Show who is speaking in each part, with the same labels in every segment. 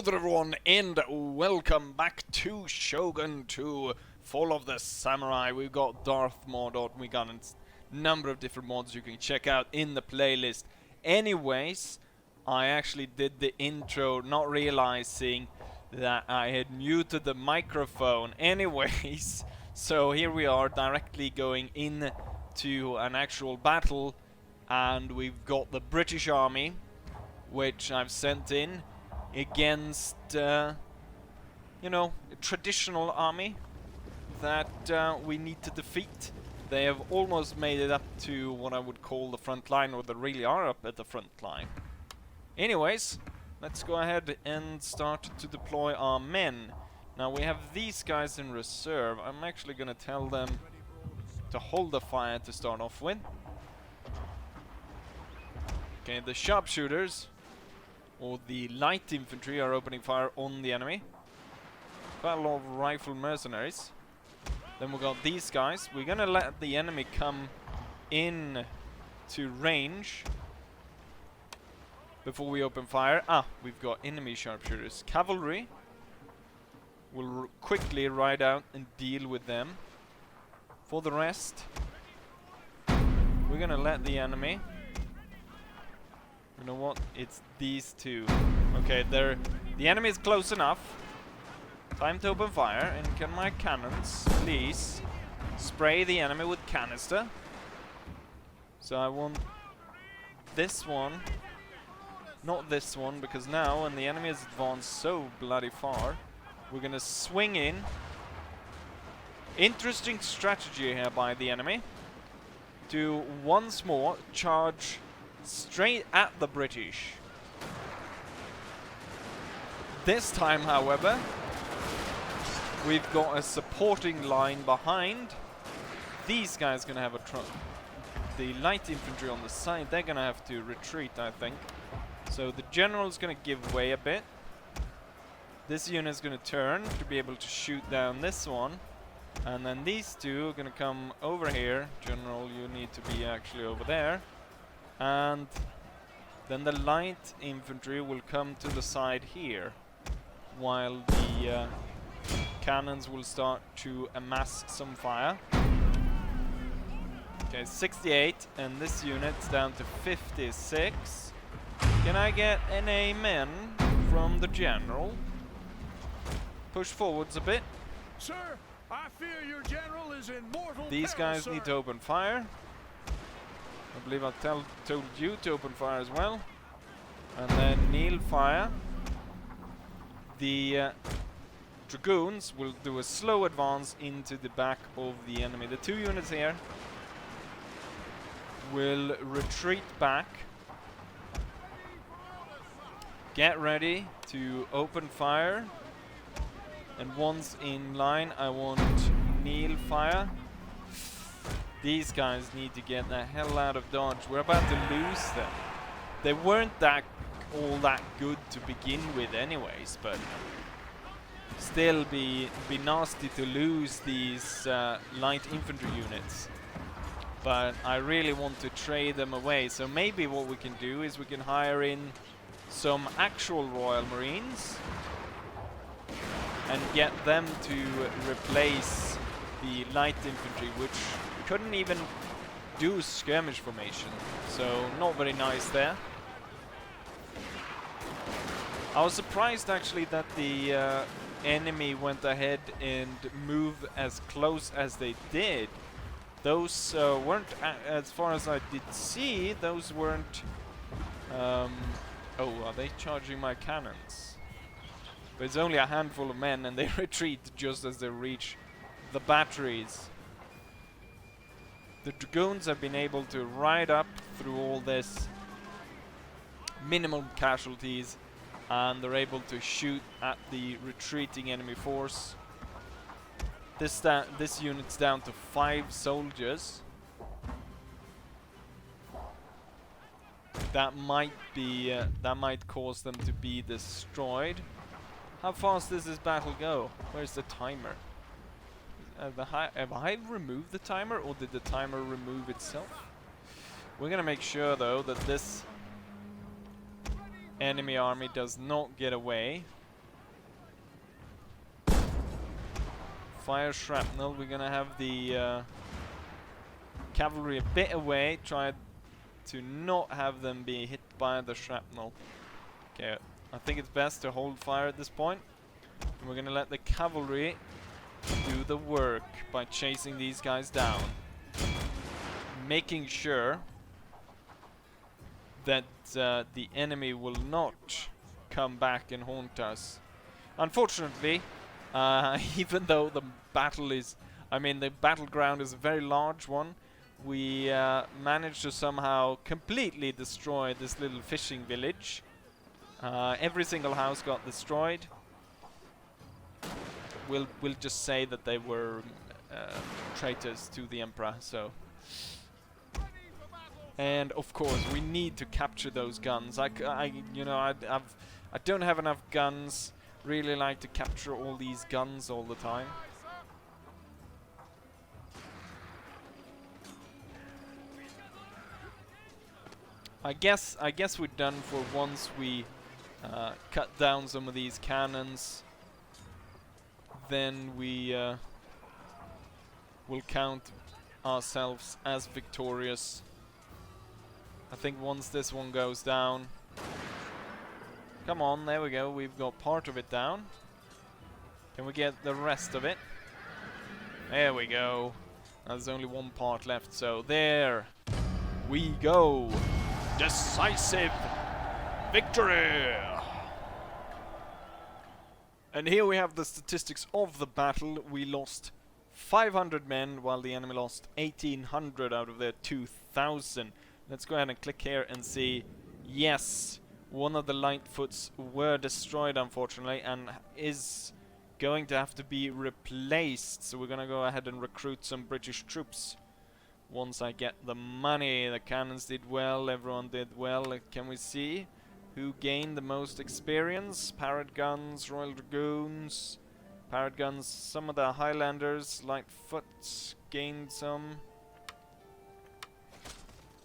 Speaker 1: Hello there everyone and welcome back to Shogun 2 Fall of the Samurai. We've got Darth mod, we got a number of different mods you can check out in the playlist. Anyways, I actually did the intro not realizing that I had muted the microphone. Anyways, so here we are directly going in to an actual battle, and we've got the British Army, which I've sent in against, you know, a traditional army that we need to defeat. They have almost made it up to what I would call the front line, or they really are up at the front line. Anyways, let's go ahead and start to deploy our men. Now we have these guys in reserve. I'm actually gonna tell them to hold the fire to start off with. Okay, the sharpshooters or the light infantry are opening fire on the enemy. Quite a lot of rifle mercenaries. Then we got these guys. We're gonna let the enemy come in to range before we open fire. We've got enemy sharpshooters. Cavalry will quickly ride out and deal with them. For the rest, we're gonna let the enemy. You know what? It's these two. Okay, the enemy is close enough. Time to open fire. And can my cannons please spray the enemy with canister? So I want this one, not this one, because now when the enemy has advanced so bloody far, we're gonna swing in. Interesting strategy here by the enemy to once more charge straight at the British. This time, however, we've got a supporting line behind. These guys gonna have the light infantry on the side. They're gonna have to retreat, I think. So the general's gonna give way a bit. This unit's gonna turn to be able to shoot down this one, and then these two are gonna come over here. General, you need to be actually over there. And then the light infantry will come to the side here, while the cannons will start to amass some fire. Okay, 68, and this unit's down to 56. Can I get an amen from the general? Push forwards a bit.
Speaker 2: Sir, I fear your general is in mortal
Speaker 1: These
Speaker 2: peril,
Speaker 1: guys
Speaker 2: sir.
Speaker 1: need to open fire. I believe I told you to open fire as well. And then kneel fire. The dragoons will do a slow advance into the back of the enemy. The two units here will retreat back. Get ready to open fire. And once in line, I want kneel fire. These guys need to get the hell out of Dodge. We're about to lose them. They weren't all that good to begin with anyways, but still be nasty to lose these light infantry units. But I really want to trade them away. So maybe what we can do is we can hire in some actual Royal Marines and get them to replace the light infantry, which couldn't even do skirmish formation, so not very nice there. I was surprised actually that the enemy went ahead and moved as close as they did. Those weren't, as far as I did see, those weren't... oh, are they charging my cannons? But it's only a handful of men, and they retreat just as they reach the batteries. The dragoons have been able to ride up through all this, minimum casualties, and they're able to shoot at the retreating enemy force. This unit's down to 5 soldiers. That might cause them to be destroyed. How fast does this battle go? Where's the timer? Have I removed the timer, or did the timer remove itself? We're gonna make sure though that this enemy army does not get away. fire shrapnel. We're gonna have the cavalry a bit away. Try to not have them be hit by the shrapnel. Okay, I think it's best to hold fire at this point. And we're gonna let the cavalry do the work by chasing these guys down. Making sure that the enemy will not come back and haunt us. Unfortunately, even though the battle is, I mean, the battleground is a very large one, we managed to somehow completely destroy this little fishing village. Every single house got destroyed. We'll just say that they were traitors to the emperor. So, and of course, we need to capture those guns. I don't have enough guns. Really like to capture all these guns all the time. I guess we're done for once we cut down some of these cannons. Then we will count ourselves as victorious. I think once this one goes down, come on, there we go, we've got part of it down. Can we get the rest of it? There we go. There's only one part left, so there we go. Decisive victory! And here we have the statistics of the battle. We lost 500 men, while the enemy lost 1,800 out of their 2,000. Let's go ahead and click here and see. Yes, one of the Lightfoots were destroyed, unfortunately, and is going to have to be replaced. So we're going to go ahead and recruit some British troops. Once I get the money. The cannons did well, everyone did well. Can we see who gained the most experience? Parrot guns, Royal Dragoons, Parrot guns, some of the Highlanders, Lightfoot gained some.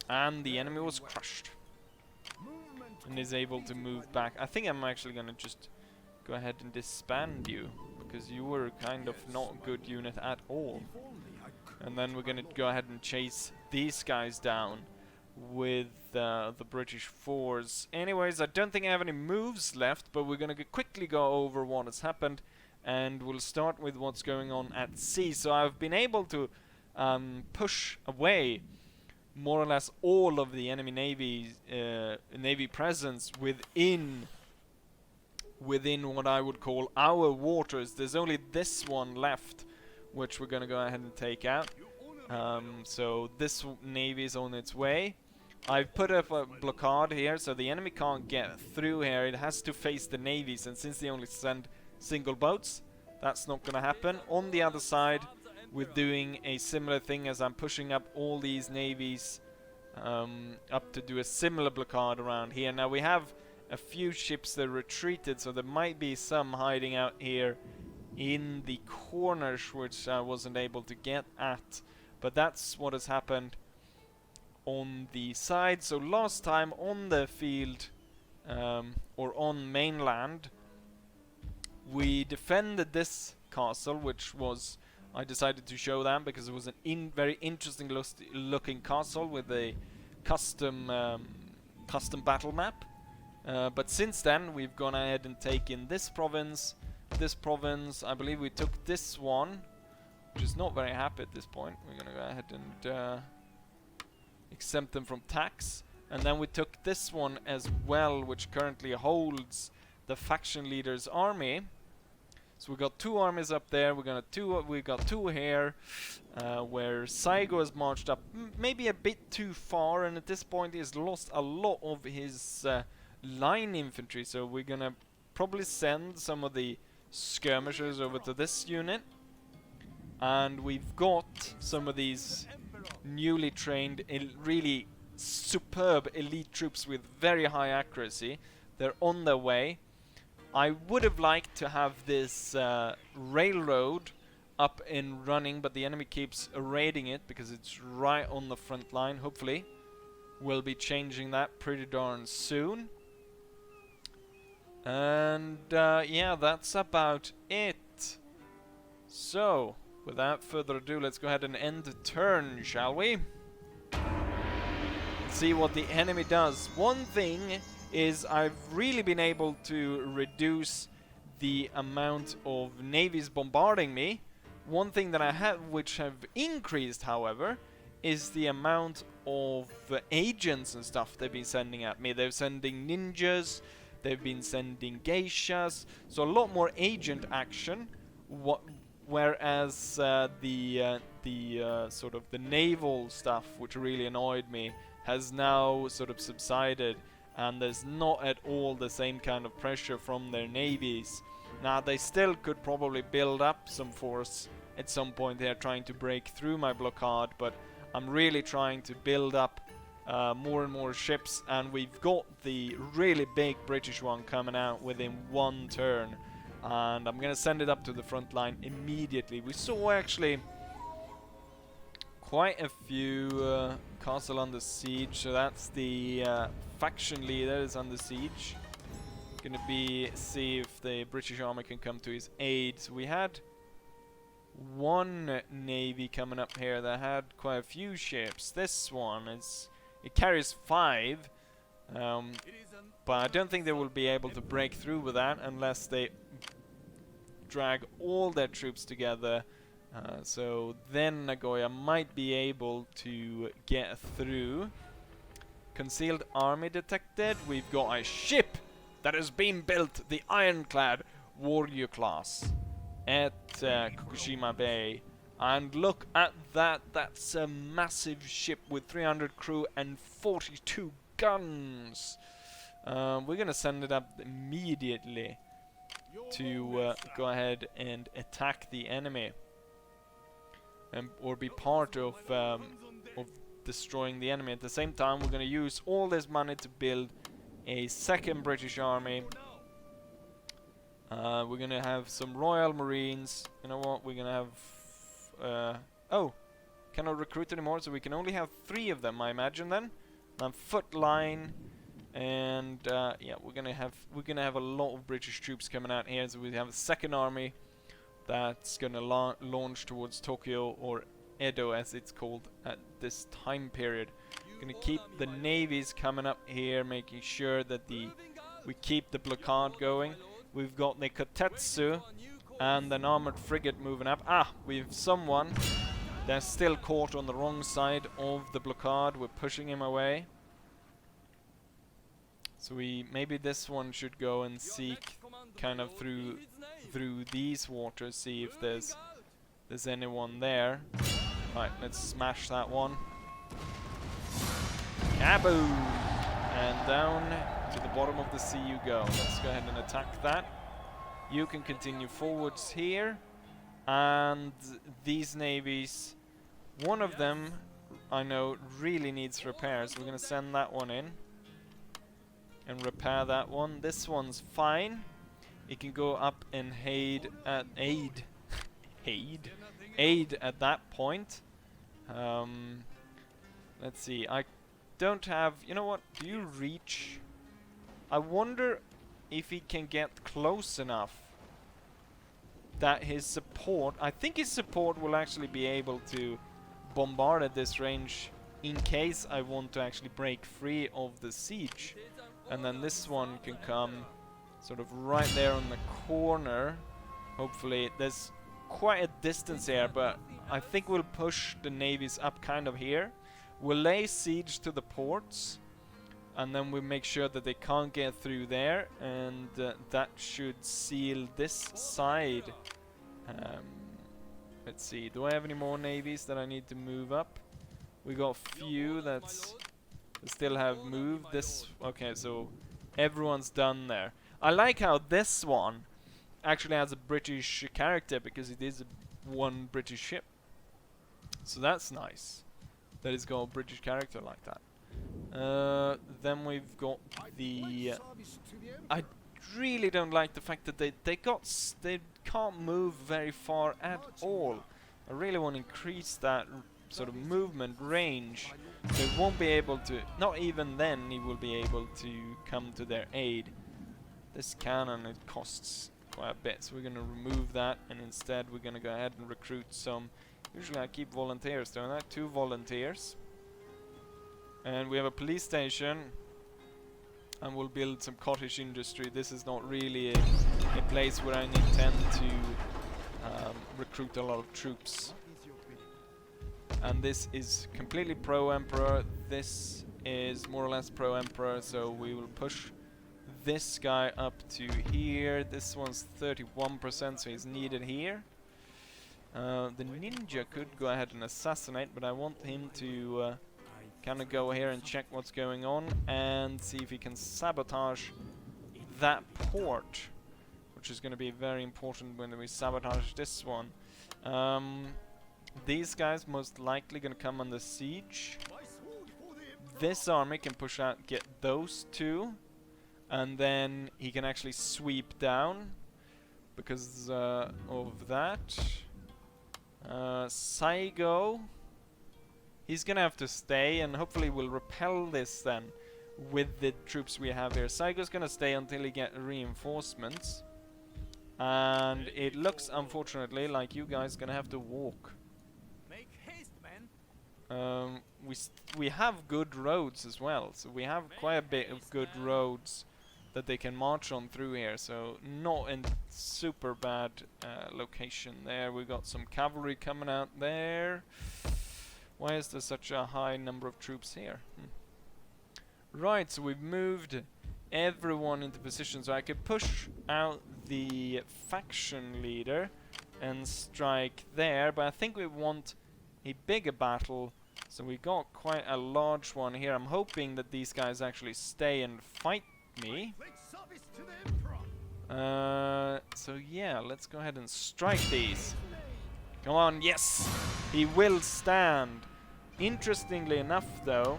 Speaker 1: And the enemy was crushed. And is able to move back. I think I'm actually gonna just go ahead and disband you, because you were kind of not a good unit at all. And then we're gonna go ahead and chase these guys down with the British fours. Anyways, I don't think I have any moves left, but we're gonna quickly go over what has happened, and we'll start with what's going on at sea. So I've been able to push away more or less all of the enemy navy presence within what I would call our waters. There's only this one left, which we're gonna go ahead and take out. So this navy is on its way. I've put up a blockade here, so the enemy can't get through here. It has to face the navies, and since they only send single boats, that's not gonna happen. On the other side, we're doing a similar thing as I'm pushing up all these navies up to do a similar blockade around here. Now we have a few ships that retreated, so there might be some hiding out here in the corners, which I wasn't able to get at. But that's what has happened on the side. So last time on the field, or on mainland, we defended this castle, which was, I decided to show that because it was an very interesting looking castle with a custom battle map. But since then, we've gone ahead and taken this province. I believe we took this one, which is not very happy at this point. We're gonna go ahead and exempt them from tax. And then we took this one as well, which currently holds the faction leader's army. So we got two armies up there. We got two here, where Saigo has marched up maybe a bit too far, and at this point he's lost a lot of his line infantry. So we're gonna probably send some of the skirmishers over to this unit, and we've got some of these newly trained, really superb elite troops with very high accuracy. They're on their way. I would have liked to have this railroad up and running, but the enemy keeps raiding it because it's right on the front line. Hopefully we'll be changing that pretty darn soon. And yeah, that's about it. So, without further ado, let's go ahead and end the turn, shall we? See what the enemy does. One thing is I've really been able to reduce the amount of navies bombarding me. One thing that I have, which have increased, however, is the amount of agents and stuff they've been sending at me. They're sending ninjas, they've been sending geishas, so a lot more agent action. Whereas the sort of the naval stuff, which really annoyed me, has now sort of subsided, and there's not at all the same kind of pressure from their navies. Now, they still could probably build up some force at some point here, trying to break through my blockade, but I'm really trying to build up more and more ships, and we've got the really big British one coming out within one turn, and I'm gonna send it up to the front line immediately. We saw actually quite a few castle under siege, so that's the faction leader is under siege. Gonna see if the British army can come to his aid. So we had one navy coming up here that had quite a few ships. This one it carries 5, but I don't think they will be able to break through with that unless they drag all their troops together. So then Nagoya might be able to get through. Concealed army detected. We've got a ship that has been built, the Ironclad Warrior class, at Fukushima Bay. And look at that, that's a massive ship with 300 crew and 42 guns. We're gonna send it up immediately to go ahead and attack the enemy. Or be part of destroying the enemy. At the same time, we're going to use all this money to build a second British army. We're going to have some Royal Marines. You know what? We're going to have... oh! Cannot recruit anymore, so we can only have 3 of them, I imagine, then. And foot line. And yeah, we're gonna have a lot of British troops coming out here. So we have a second army that's gonna launch towards Tokyo, or Edo as it's called at this time period. Gonna keep the navies coming up here, making sure that we keep the blockade going. We've got the Kotetsu and an armored frigate moving up. Ah, we've someone that's still caught on the wrong side of the blockade. We're pushing him away. So maybe this one should go and seek kind of through these waters, see if there's anyone there. Right, let's smash that one. Kaboom! And down to the bottom of the sea you go. Let's go ahead and attack that. You can continue forwards here. And these navies, one of them I know really needs repairs. We're going to send that one in and repair that one. This one's fine. It can go up and aid at that point. Let's see. I don't have. You know what? Do you reach? I wonder if he can get close enough that his support. I think his support will actually be able to bombard at this range in case I want to actually break free of the siege. And then this one can come sort of right there on the corner. Hopefully, there's quite a distance here, but I think we'll push the navies up kind of here. We'll lay siege to the ports, and then we'll make sure that they can't get through there, and that should seal this side. Let's see, do I have any more navies that I need to move up? We got a few that's still have moved. This, okay, so everyone's done there. I like how this one actually has a British character because it is one British ship. So that's nice that it's got a British character like that. Then we've got the I really don't like the fact that they can't move very far at all. I really want to increase that sort of movement range. They won't be able to, not even then he will be able to come to their aid. This cannon, it costs quite a bit. So we're going to remove that, and instead we're going to go ahead and recruit some. Usually I keep volunteers, don't I? 2 volunteers. And we have a police station. And we'll build some cottage industry. This is not really a place where I intend to recruit a lot of troops. And this is completely pro-emperor. This is more or less pro-emperor, so we will push this guy up to here. This one's 31%, so he's needed here. The ninja could go ahead and assassinate, but I want him to kind of go here and check what's going on and see if he can sabotage that port, which is going to be very important when we sabotage this one. These guys most likely going to come under siege. This army can push out, get those 2, and then he can actually sweep down because of that. Saigo, he's gonna have to stay, and hopefully we'll repel this then with the troops we have here. Saigo's gonna stay until he get reinforcements, and it looks unfortunately like you guys gonna have to walk.
Speaker 2: Make haste, men.
Speaker 1: We have good roads as well, so we have quite a bit of good roads that they can march on through here, so not in super bad location there. We've got some cavalry coming out there. Why is there such a high number of troops here? Right, so we've moved everyone into position, so I could push out the faction leader and strike there, but I think we want a bigger battle, so we got quite a large one here. I'm hoping that these guys actually stay and fight me. So yeah, let's go ahead and strike these. Come on, yes! He will stand. Interestingly enough though,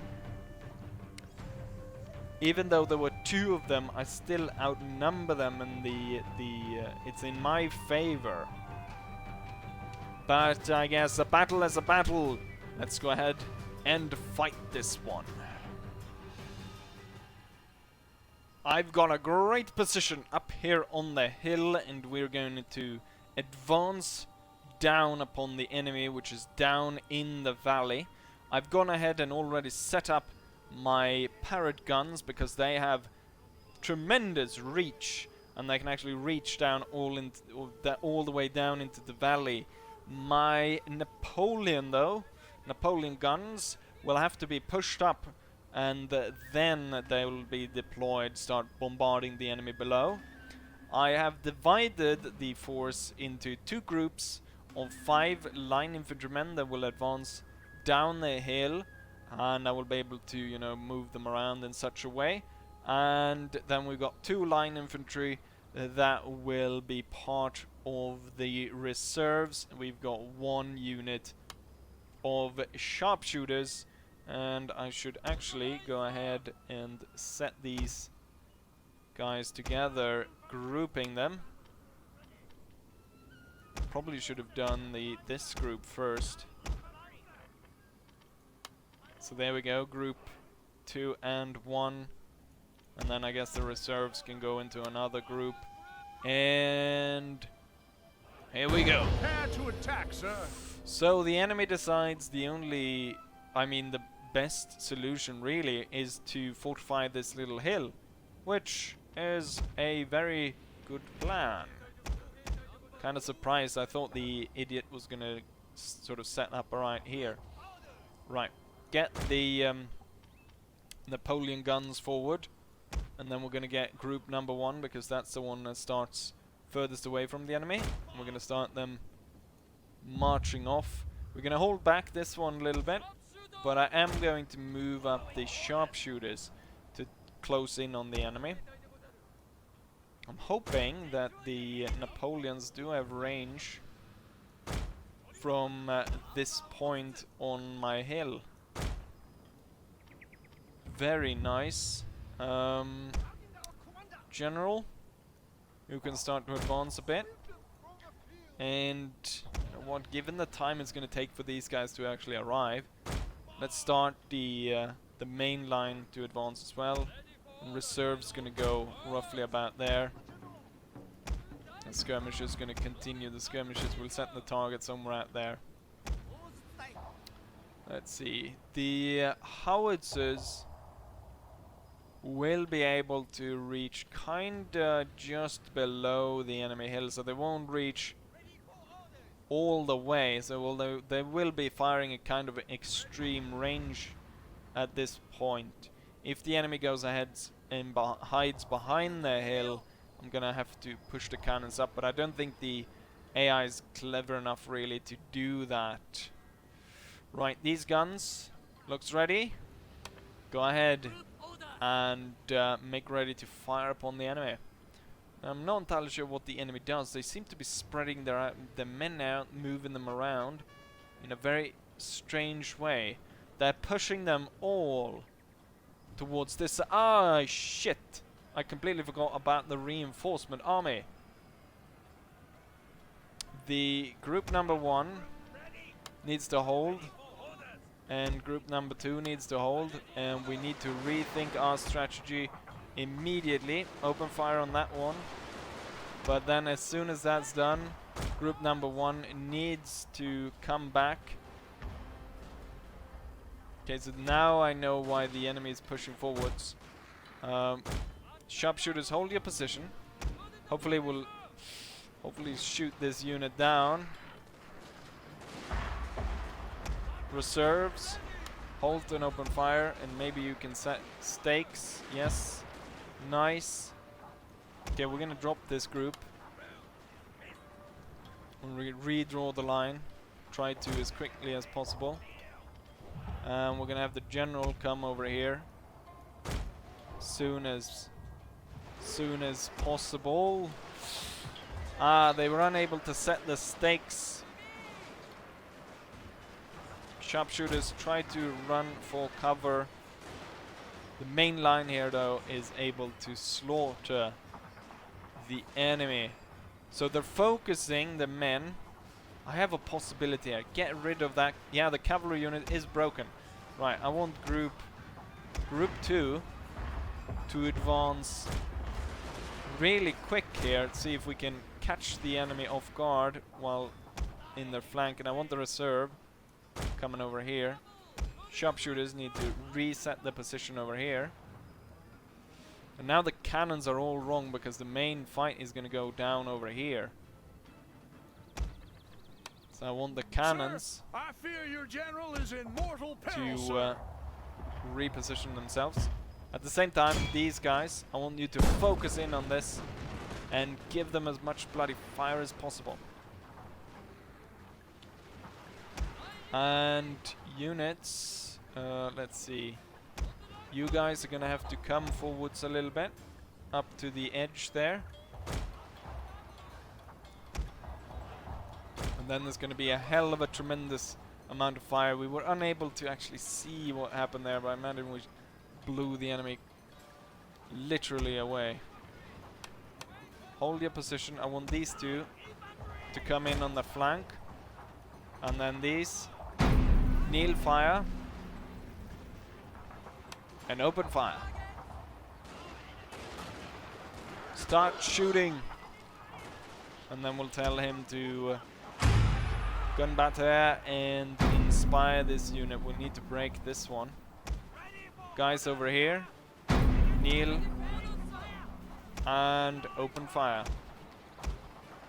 Speaker 1: even though there were 2 of them, I still outnumber them, and it's in my favor. But I guess a battle is a battle. Let's go ahead and fight this one. I've got a great position up here on the hill, and we're going to advance down upon the enemy, which is down in the valley. I've gone ahead and already set up my parrot guns because they have tremendous reach, and they can actually reach down all the way down into the valley. My Napoleon guns will have to be pushed up, and then they will be deployed, start bombarding the enemy below. I have divided the force into 2 groups of 5 line infantrymen that will advance down the hill, and I will be able to, you know, move them around in such a way. And then we've got 2 line infantry that will be part of the reserves. We've got 1 unit of sharpshooters, and I should actually go ahead and set these guys together, grouping them. Probably should have done this group first. So there we go, group 2 and 1, and then I guess the reserves can go into another group. And here we go.
Speaker 2: Prepare to attack, sir.
Speaker 1: So the enemy decides the best solution really is to fortify this little hill, which is a very good plan. Kind of surprised. I thought the idiot was gonna sort of set up right here. Right, get the Napoleon guns forward, and then we're gonna get group number 1 because that's the one that starts furthest away from the enemy. And we're gonna start them marching off. We're gonna hold back this one a little bit, but I am going to move up the sharpshooters to close in on the enemy. I'm hoping that the Napoleons do have range from this point on my hill. Very nice. General, you can start to advance a bit. And you know what, given the time it's going to take for these guys to actually arrive, let's start the main line to advance as well. And reserve's going to go roughly about there. The skirmishers going to continue. The skirmishers will set the target somewhere out there. Let's see. The howitzers will be able to reach kinda just below the enemy hill, so they won't reach all the way. So although they will be firing a kind of extreme range at this point. If the enemy goes ahead and hides behind the hill, I'm gonna have to push the cannons up, but I don't think the AI is clever enough really to do that. Right, these guns looks ready. Go ahead and make ready to fire upon the enemy. I'm not entirely sure what the enemy does. They seem to be spreading their men out, moving them around in a very strange way. They're pushing them all towards this. Ah, shit! I completely forgot about the reinforcement army. The group number 1 needs to hold, and group number 2 needs to hold, and we need to rethink our strategy immediately. Open fire on that one. But then as soon as that's done, group number 1 needs to come back. Okay, so now I know why the enemy is pushing forwards. Sharpshooters, hold your position. Hopefully shoot this unit down. Reserves, hold and open fire, and maybe you can set stakes. Yes, nice. Okay, we're gonna drop this group. We'll redraw the line. Try to as quickly as possible. And we're gonna have the general come over here soon as possible. Ah, they were unable to set the stakes. Sharpshooters try to run for cover. The main line here though is able to slaughter the enemy. So they're focusing the men. I have a possibility here. Get rid of that. Yeah, the cavalry unit is broken. Right, I want group 2 to advance really quick here. See if we can catch the enemy off guard while in their flank. And I want the reserve coming over here. Sharpshooters need to reset the position over here. And now the cannons are all wrong because the main fight is going to go down over here. So I want the cannons,
Speaker 2: sir, I fear your general is in mortal peril,
Speaker 1: to reposition themselves. At the same time, these guys, I want you to focus in on this and give them as much bloody fire as possible. And units, let's see. You guys are gonna have to come forwards a little bit, up to the edge there. And then there's gonna be a hell of a tremendous amount of fire. We were unable to actually see what happened there, but I imagine we blew the enemy literally away. Hold your position. I want these two to come in on the flank. And then these. Kneel fire. And open fire. Start shooting. And then we'll tell him to gun batter and inspire this unit. We need to break this one. Guys over here. Kneel. And open fire.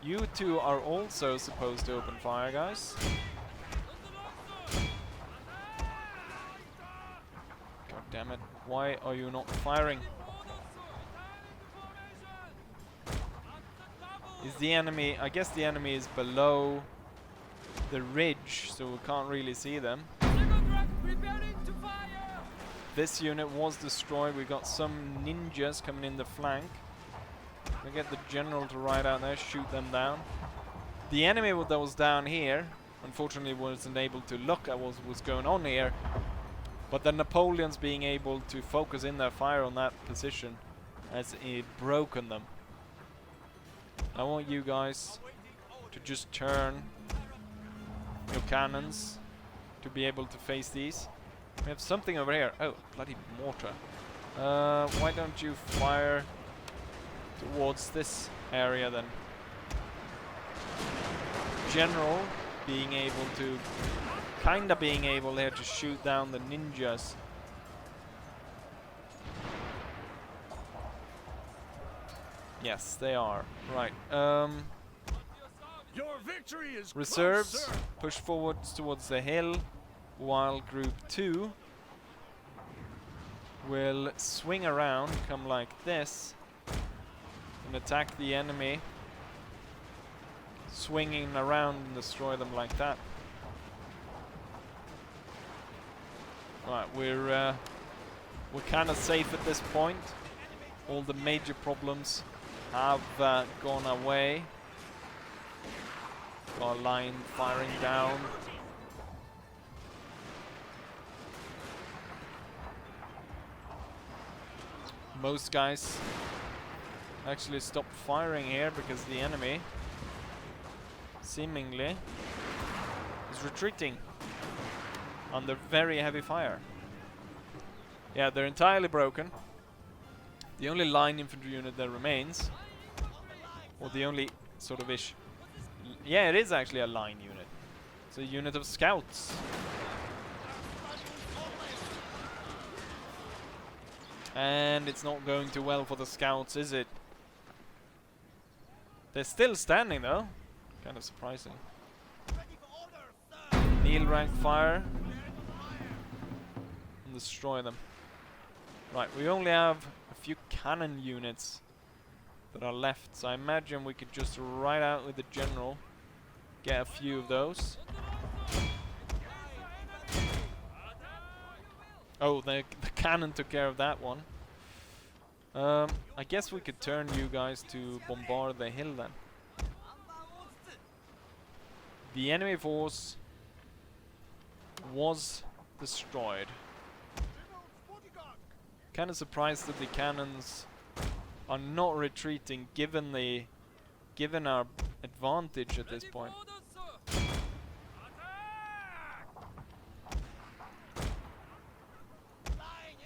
Speaker 1: You two are also supposed to open fire, guys. God damn it. Why are you not firing? Is the enemy... I guess the enemy is below the ridge, so we can't really see them. This unit was destroyed. We got some ninjas coming in the flank. We get the general to ride out there, shoot them down. The enemy that was down here, unfortunately, wasn't able to look at what was going on here. But the Napoleons being able to focus in their fire on that position has broken them. I want you guys to just turn your cannons to be able to face these. We have something over here. Oh, bloody mortar. Why don't you fire towards this area then? general being able to, being able here to shoot down the ninjas. Yes, they are. Right.
Speaker 2: Your victory is
Speaker 1: Reserves
Speaker 2: close, sir.
Speaker 1: push forwards towards the hill, while Group 2 will swing around, come like this, and attack the enemy, swinging around and destroy them like that. Right, we're kind of safe at this point. All the major problems have gone away. Our line firing down. Most guys actually stopped firing here because the enemy seemingly is retreating under very heavy fire. Yeah, they're entirely broken. The only line infantry unit that remains, or the only sort of ish, yeah, it is actually a line unit. It's a unit of scouts. And it's not going too well for the scouts, is it? They're still standing though. Kind of surprising. Kneel rank fire. And destroy them. Right, we only have a few cannon units that are left, so I imagine we could just ride out with the general, get a few of those. Oh, the cannon took care of that one. I guess we could turn you guys to bombard the hill then. The enemy force was destroyed. Kind of surprised that the cannons are not retreating, given our advantage at this point.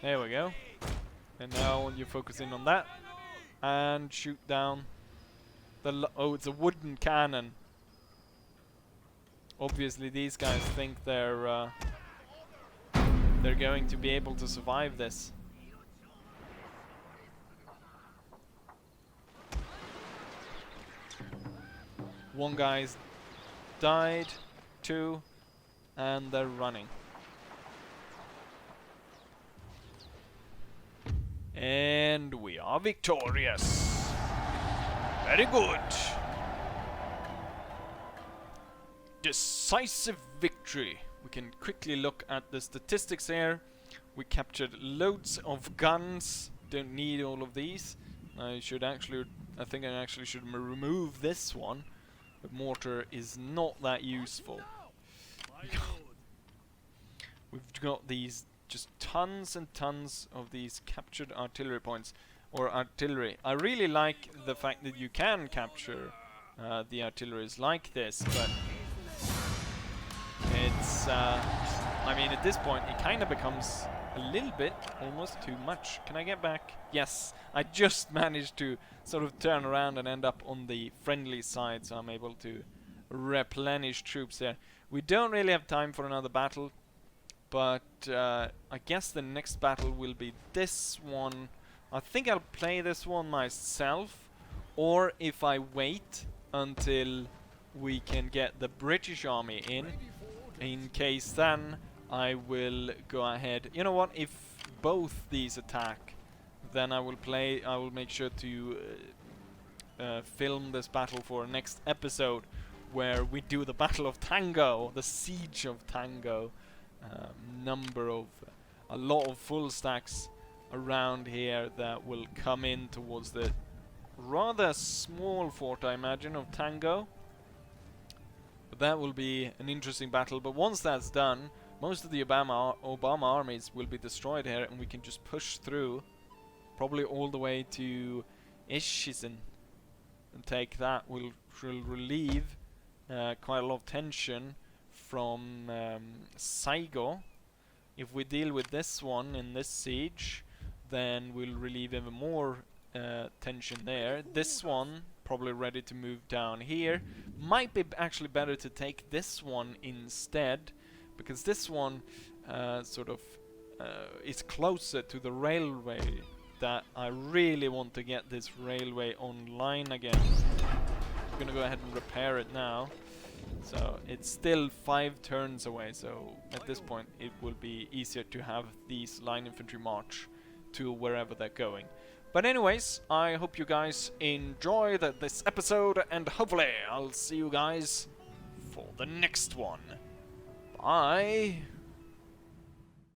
Speaker 1: There we go. And now you focus in on that and shoot down the oh, it's a wooden cannon. Obviously these guys think they're going to be able to survive this. One guy's died, 2, and they're running. And we are victorious. Very good. Decisive victory. We can quickly look at the statistics here. We captured loads of guns. Don't need all of these. I think I actually should remove this one. The mortar is not that useful. We've got these just tons and tons of these captured artillery points, or artillery. I really like the fact that you can capture the artilleries like this, but it's I mean, at this point it kind of becomes a little bit almost too much. Can I get back? Yes, I just managed to sort of turn around and end up on the friendly side, so I'm able to replenish troops there. We don't really have time for another battle, but I guess the next battle will be this one. I think I'll play this one myself, or if I wait until we can get the British army in case then I will go ahead. You know what, if both these attack, then I will make sure to film this battle for next episode, where we do the Battle of Tango, the Siege of Tango. A lot of full stacks around here that will come in towards the rather small fort, I imagine, of Tango. But that will be an interesting battle. But once that's done, most of the Obama armies will be destroyed here, and we can just push through, probably all the way to Ishizin, and take that. Will relieve quite a lot of tension from Saigo. If we deal with this one in this siege, then we'll relieve even more tension there. This one probably ready to move down here. Might be actually better to take this one instead, because this one sort of is closer to the railway. That I really want to get this railway online again. I'm gonna go ahead and repair it now. So it's still 5 turns away, so at this point it will be easier to have these line infantry march to wherever they're going. But anyways, I hope you guys enjoyed this episode, and hopefully I'll see you guys for the next one. Bye!